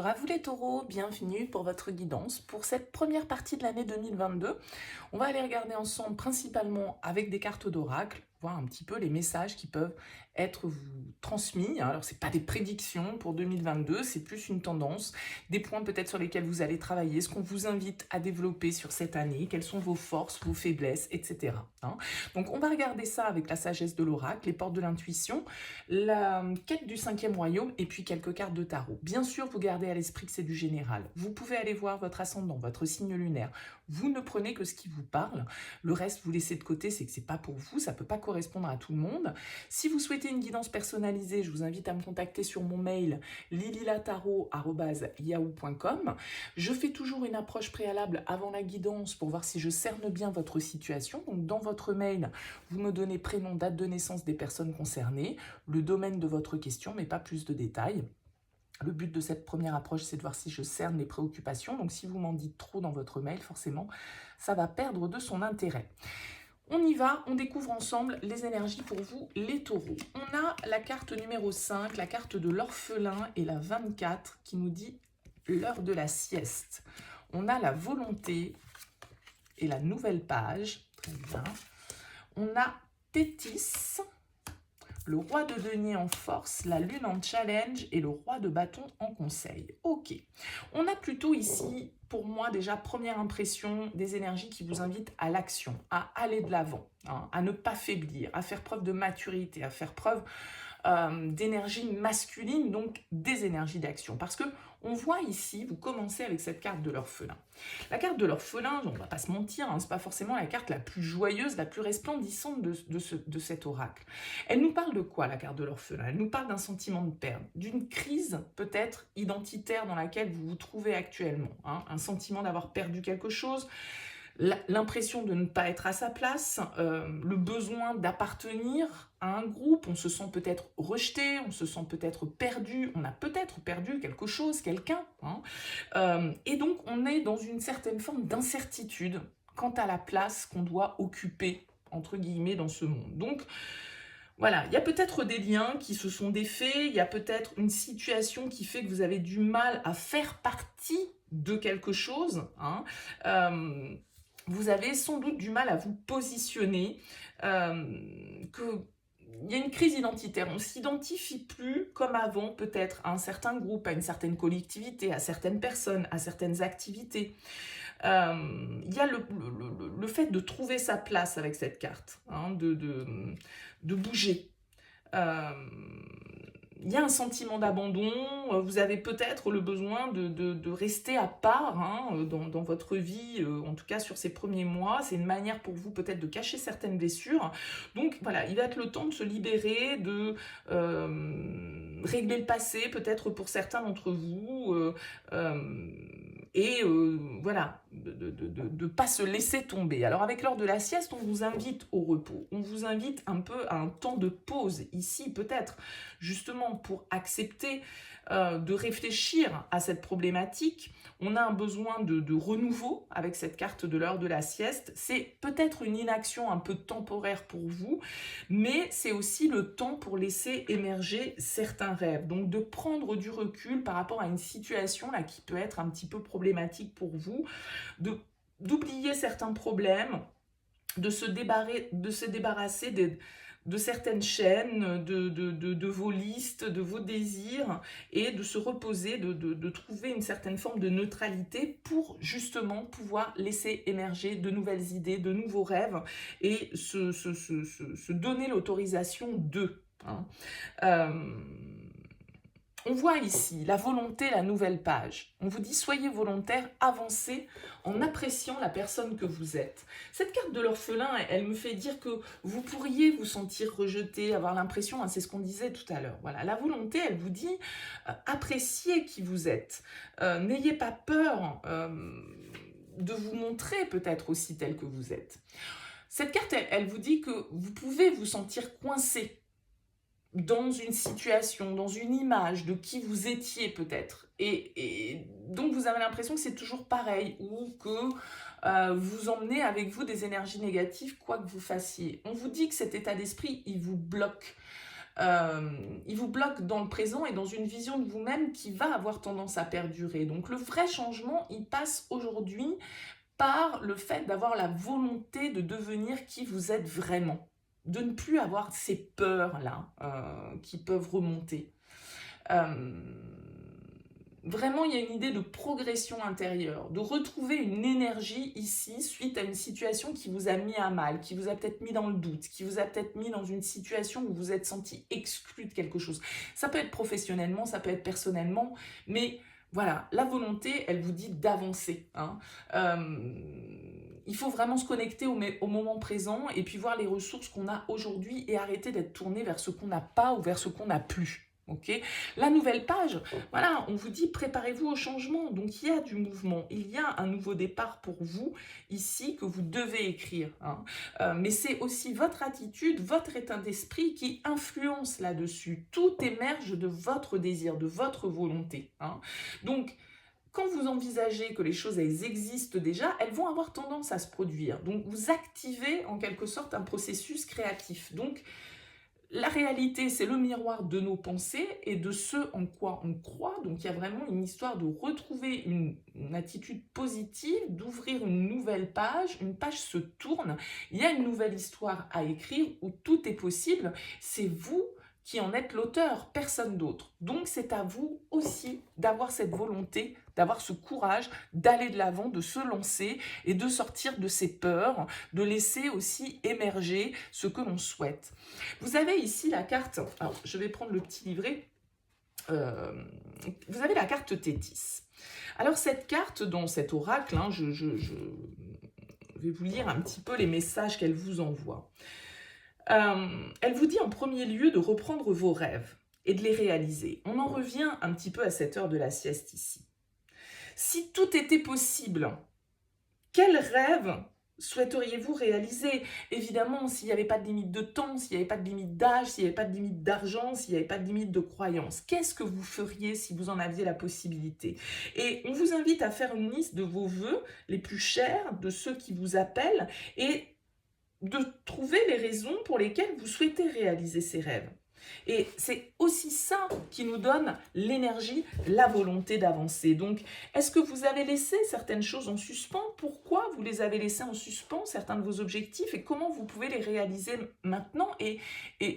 Bonjour à vous les taureaux, bienvenue pour votre guidance pour cette première partie de l'année 2022. On va aller regarder ensemble principalement avec des cartes d'oracle, voir un petit peu les messages qui peuvent être vous transmis. Alors c'est pas des prédictions pour 2022, c'est plus une tendance, des points peut-être sur lesquels vous allez travailler, ce qu'on vous invite à développer sur cette année, quelles sont vos forces, vos faiblesses, etc. Donc on va regarder ça avec la sagesse de l'oracle, les portes de l'intuition, la quête du cinquième royaume et puis quelques cartes de tarot. Bien sûr, vous gardez à l'esprit que c'est du général. Vous pouvez aller voir votre ascendant, votre signe lunaire. Vous ne prenez que ce qui vous parle. Le reste, vous laissez de côté, c'est que c'est pas pour vous, ça peut pas correspondre à tout le monde. Si vous souhaitez une guidance personnalisée, je vous invite à me contacter sur mon mail lililataro@yahoo.com. Je fais toujours une approche préalable avant la guidance pour voir si je cerne bien votre situation. Donc dans votre mail, vous me donnez prénom, date de naissance des personnes concernées, le domaine de votre question, mais pas plus de détails. Le but de cette première approche, c'est de voir si je cerne les préoccupations. Donc si vous m'en dites trop dans votre mail, forcément, ça va perdre de son intérêt. On y va, on découvre ensemble les énergies pour vous, les taureaux. On a la carte numéro 5, la carte de l'orphelin et la 24 qui nous dit l'heure de la sieste. On a la volonté et la nouvelle page. Très bien. On a Tétis, le roi de denier en force, la lune en challenge et le roi de bâton en conseil. Ok, on a plutôt ici, pour moi déjà, première impression, des énergies qui vous invitent à l'action, à aller de l'avant, à ne pas faiblir, à faire preuve de maturité, à faire preuve d'énergie masculine, donc des énergies d'action. Parce que on voit ici, vous commencez avec cette carte de l'orphelin. La carte de l'orphelin, on ne va pas se mentir, c'est pas forcément la carte la plus joyeuse, la plus resplendissante de cet oracle. Elle nous parle de quoi, la carte de l'orphelin? Elle nous parle d'un sentiment de perte, d'une crise peut-être identitaire dans laquelle vous vous trouvez actuellement, un sentiment d'avoir perdu quelque chose, l'impression de ne pas être à sa place, le besoin d'appartenir à un groupe, on se sent peut-être rejeté, on se sent peut-être perdu, on a peut-être perdu quelque chose, quelqu'un, et donc on est dans une certaine forme d'incertitude quant à la place qu'on doit occuper, entre guillemets, dans ce monde. Donc, voilà, il y a peut-être des liens qui se sont défaits, il y a peut-être une situation qui fait que vous avez du mal à faire partie de quelque chose, vous avez sans doute du mal à vous positionner, il y a une crise identitaire, on ne s'identifie plus comme avant peut-être à un certain groupe, à une certaine collectivité, à certaines personnes, à certaines activités. Il y a le fait de trouver sa place avec cette carte, de bouger. Il y a un sentiment d'abandon, vous avez peut-être le besoin de rester à part dans votre vie, en tout cas sur ces premiers mois. C'est une manière pour vous peut-être de cacher certaines blessures. Donc voilà, il va être le temps de se libérer, de régler le passé peut-être pour certains d'entre vous, voilà, de pas se laisser tomber. Alors avec l'heure de la sieste, on vous invite au repos, on vous invite un peu à un temps de pause, ici peut-être, justement pour accepter de réfléchir à cette problématique. On a un besoin de renouveau avec cette carte de l'heure de la sieste. C'est peut-être une inaction un peu temporaire pour vous, mais c'est aussi le temps pour laisser émerger certains rêves. Donc de prendre du recul par rapport à une situation là qui peut être un petit peu problématique pour vous, d'oublier certains problèmes, de se débarrasser de certaines chaînes, de vos listes, de vos désirs, et de se reposer, de trouver une certaine forme de neutralité pour justement pouvoir laisser émerger de nouvelles idées, de nouveaux rêves, et se donner l'autorisation de. On voit ici la volonté, la nouvelle page. On vous dit soyez volontaire, avancez en appréciant la personne que vous êtes. Cette carte de l'orphelin, elle me fait dire que vous pourriez vous sentir rejeté, avoir l'impression, c'est ce qu'on disait tout à l'heure. Voilà, la volonté, elle vous dit appréciez qui vous êtes. N'ayez pas peur de vous montrer peut-être aussi tel que vous êtes. Cette carte, elle vous dit que vous pouvez vous sentir coincé dans une situation, dans une image de qui vous étiez peut-être. Et donc vous avez l'impression que c'est toujours pareil, ou que vous emmenez avec vous des énergies négatives, quoi que vous fassiez. On vous dit que cet état d'esprit, il vous bloque. il vous bloque dans le présent et dans une vision de vous-même qui va avoir tendance à perdurer. Donc le vrai changement, il passe aujourd'hui par le fait d'avoir la volonté de devenir qui vous êtes vraiment, de ne plus avoir ces peurs-là qui peuvent remonter. Euh, Vraiment, il y a une idée de progression intérieure, de retrouver une énergie ici suite à une situation qui vous a mis à mal, qui vous a peut-être mis dans le doute, qui vous a peut-être mis dans une situation où vous vous êtes senti exclu de quelque chose. Ça peut être professionnellement, ça peut être personnellement, mais voilà, la volonté, elle vous dit d'avancer. Il faut vraiment se connecter au moment présent et puis voir les ressources qu'on a aujourd'hui et arrêter d'être tourné vers ce qu'on n'a pas ou vers ce qu'on n'a plus. Okay. La nouvelle page, voilà, on vous dit préparez-vous au changement. Donc il y a du mouvement, il y a un nouveau départ pour vous ici que vous devez écrire. Mais c'est aussi votre attitude, votre état d'esprit qui influence là-dessus. Tout émerge de votre désir, de votre volonté. Donc quand vous envisagez que les choses, elles existent déjà, elles vont avoir tendance à se produire. Donc vous activez en quelque sorte un processus créatif. Donc la réalité, c'est le miroir de nos pensées et de ce en quoi on croit. Donc il y a vraiment une histoire de retrouver une attitude positive, d'ouvrir une nouvelle page. Une page se tourne. Il y a une nouvelle histoire à écrire où tout est possible. C'est vous qui en êtes l'auteur, personne d'autre. Donc c'est à vous aussi d'avoir cette volonté, d'avoir ce courage, d'aller de l'avant, de se lancer et de sortir de ses peurs, de laisser aussi émerger ce que l'on souhaite. Vous avez ici la carte, alors je vais prendre le petit livret, vous avez la carte Tétis. Alors cette carte, dans cet oracle, je vais vous lire un petit peu les messages qu'elle vous envoie. Elle vous dit en premier lieu de reprendre vos rêves et de les réaliser. On en revient un petit peu à cette heure de la sieste ici. Si tout était possible, quel rêve souhaiteriez-vous réaliser? Évidemment, s'il n'y avait pas de limite de temps, s'il n'y avait pas de limite d'âge, s'il n'y avait pas de limite d'argent, s'il n'y avait pas de limite de croyance, qu'est-ce que vous feriez si vous en aviez la possibilité? Et on vous invite à faire une liste de vos vœux les plus chers, de ceux qui vous appellent, et de trouver les raisons pour lesquelles vous souhaitez réaliser ces rêves. Et c'est aussi ça qui nous donne l'énergie, la volonté d'avancer. Donc, est-ce que vous avez laissé certaines choses en suspens? Pourquoi vous les avez laissées en suspens, certains de vos objectifs, et comment vous pouvez les réaliser maintenant et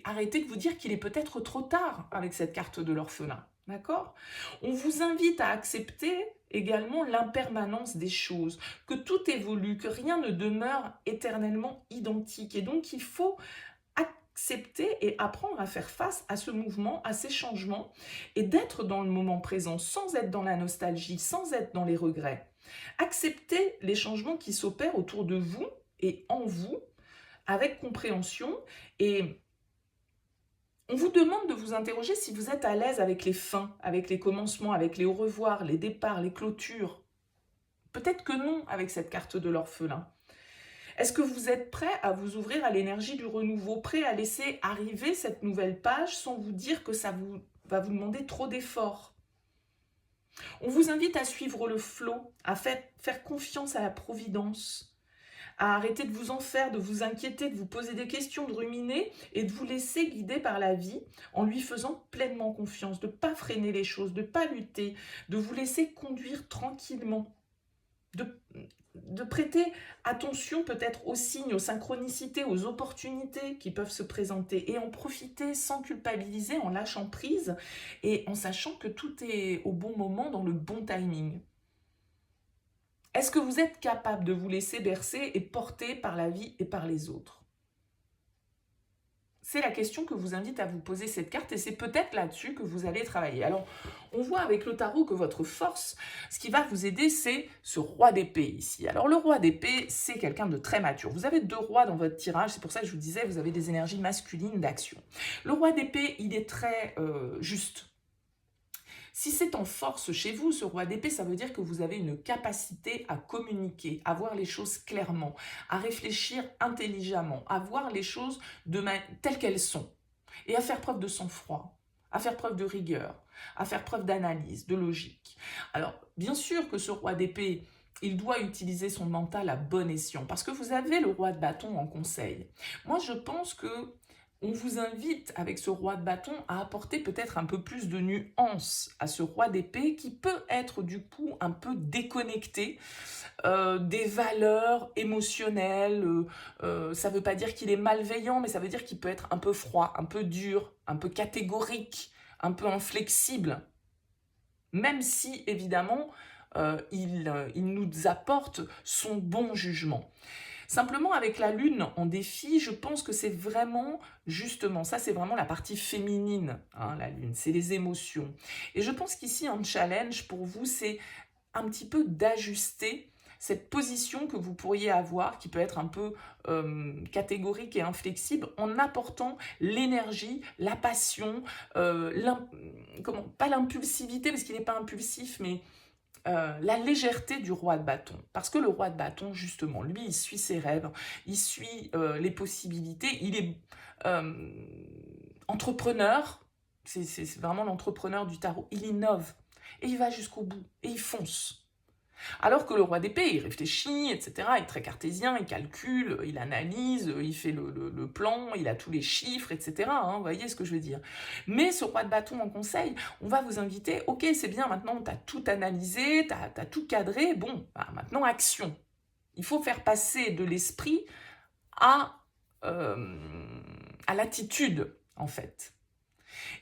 arrêter de vous dire qu'il est peut-être trop tard avec cette carte de l'orphelin. D'accord? On vous invite à accepter également l'impermanence des choses, que tout évolue, que rien ne demeure éternellement identique. Et donc, il faut accepter et apprendre à faire face à ce mouvement, à ces changements, et d'être dans le moment présent, sans être dans la nostalgie, sans être dans les regrets. Accepter les changements qui s'opèrent autour de vous et en vous, avec compréhension, et on vous demande de vous interroger si vous êtes à l'aise avec les fins, avec les commencements, avec les au revoir, les départs, les clôtures. Peut-être que non avec cette carte de l'orphelin. Est-ce que vous êtes prêt à vous ouvrir à l'énergie du renouveau, prêt à laisser arriver cette nouvelle page sans vous dire que ça va vous demander trop d'efforts? On vous invite à suivre le flot, à faire confiance à la providence, à arrêter de vous en faire, de vous inquiéter, de vous poser des questions, de ruminer et de vous laisser guider par la vie en lui faisant pleinement confiance, de ne pas freiner les choses, de ne pas lutter, de vous laisser conduire tranquillement, de prêter attention peut-être aux signes, aux synchronicités, aux opportunités qui peuvent se présenter et en profiter sans culpabiliser, en lâchant prise et en sachant que tout est au bon moment, dans le bon timing. Est-ce que vous êtes capable de vous laisser bercer et porter par la vie et par les autres? C'est la question que vous invite à vous poser cette carte et c'est peut-être là-dessus que vous allez travailler. Alors, on voit avec le tarot que votre force, ce qui va vous aider, c'est ce roi d'épée ici. Alors, le roi d'épée, c'est quelqu'un de très mature. Vous avez 2 rois dans votre tirage, c'est pour ça que je vous disais, vous avez des énergies masculines d'action. Le roi d'épée, il est très juste. Si c'est en force chez vous, ce roi d'épée, ça veut dire que vous avez une capacité à communiquer, à voir les choses clairement, à réfléchir intelligemment, à voir les choses telles qu'elles sont et à faire preuve de sang-froid, à faire preuve de rigueur, à faire preuve d'analyse, de logique. Alors, bien sûr que ce roi d'épée, il doit utiliser son mental à bon escient parce que vous avez le roi de bâton en conseil. Moi, je pense que on vous invite avec ce roi de bâton à apporter peut-être un peu plus de nuance à ce roi d'épée qui peut être du coup un peu déconnecté des valeurs émotionnelles. Ça ne veut pas dire qu'il est malveillant, mais ça veut dire qu'il peut être un peu froid, un peu dur, un peu catégorique, un peu inflexible. Même si, évidemment, il nous apporte son bon jugement. Simplement, avec la lune en défi, je pense que c'est vraiment, justement, ça c'est vraiment la partie féminine, hein, la lune, c'est les émotions. Et je pense qu'ici, un challenge pour vous, c'est un petit peu d'ajuster cette position que vous pourriez avoir, qui peut être un peu catégorique et inflexible, en apportant l'énergie, la passion, pas l'impulsivité, parce qu'il n'est pas impulsif, mais la légèreté du roi de bâton. Parce que le roi de bâton, justement, lui, il suit ses rêves, il suit les possibilités, il est entrepreneur, c'est vraiment l'entrepreneur du tarot, il innove, et il va jusqu'au bout, et il fonce. Alors que le roi d'épée, il réfléchit, etc., il est très cartésien, il calcule, il analyse, il fait le plan, il a tous les chiffres, etc., hein, vous voyez ce que je veux dire. Mais ce roi de bâton en conseil, on va vous inviter, ok, c'est bien, maintenant tu as tout analysé, tu as tout cadré, bon, bah, maintenant action. Il faut faire passer de l'esprit à l'attitude, en fait.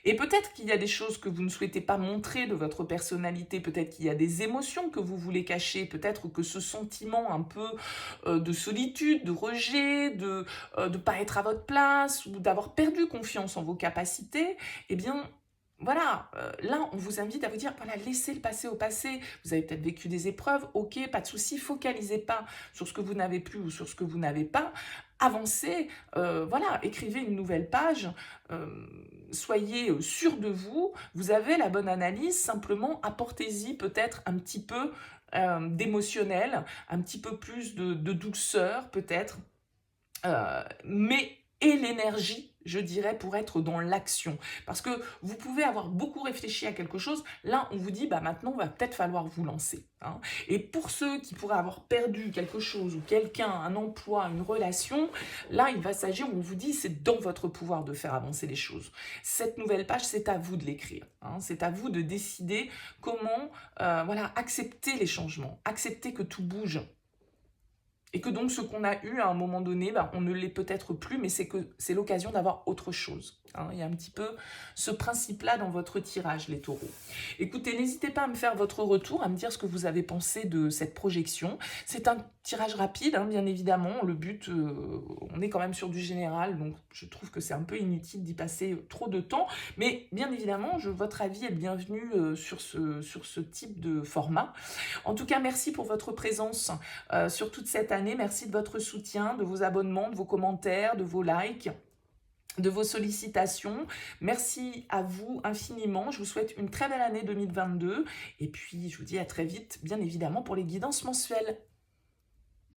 Et peut-être qu'il y a des choses que vous ne souhaitez pas montrer de votre personnalité, peut-être qu'il y a des émotions que vous voulez cacher, peut-être que ce sentiment un peu de solitude, de rejet, de ne pas être à votre place, ou d'avoir perdu confiance en vos capacités, eh bien, voilà, là, on vous invite à vous dire, voilà, laissez le passé au passé. Vous avez peut-être vécu des épreuves, ok, pas de souci, focalisez pas sur ce que vous n'avez plus ou sur ce que vous n'avez pas. Avancez, voilà, écrivez une nouvelle page, soyez sûr de vous, vous avez la bonne analyse, simplement apportez-y peut-être un petit peu d'émotionnel, un petit peu plus de douceur peut-être, mais et l'énergie, je dirais, pour être dans l'action. Parce que vous pouvez avoir beaucoup réfléchi à quelque chose, là on vous dit, bah maintenant, va peut-être falloir vous lancer. Hein. Et pour ceux qui pourraient avoir perdu quelque chose ou quelqu'un, un emploi, une relation, là il va s'agir, on vous dit, c'est dans votre pouvoir de faire avancer les choses. Cette nouvelle page, c'est à vous de l'écrire. Hein. C'est à vous de décider comment voilà, accepter les changements, accepter que tout bouge. Et que donc ce qu'on a eu à un moment donné, bah, on ne l'est peut-être plus, mais c'est l'occasion d'avoir autre chose. Hein. Il y a un petit peu ce principe-là dans votre tirage, les taureaux. Écoutez, n'hésitez pas à me faire votre retour, à me dire ce que vous avez pensé de cette projection. C'est un tirage rapide, hein, bien évidemment. Le but, on est quand même sur du général, donc je trouve que c'est un peu inutile d'y passer trop de temps. Mais bien évidemment, votre avis est bienvenu sur ce type de format. En tout cas, merci pour votre présence sur toute cette année. Merci de votre soutien, de vos abonnements, de vos commentaires, de vos likes, de vos sollicitations. Merci à vous infiniment. Je vous souhaite une très belle année 2022. Et puis, je vous dis à très vite, bien évidemment, pour les guidances mensuelles.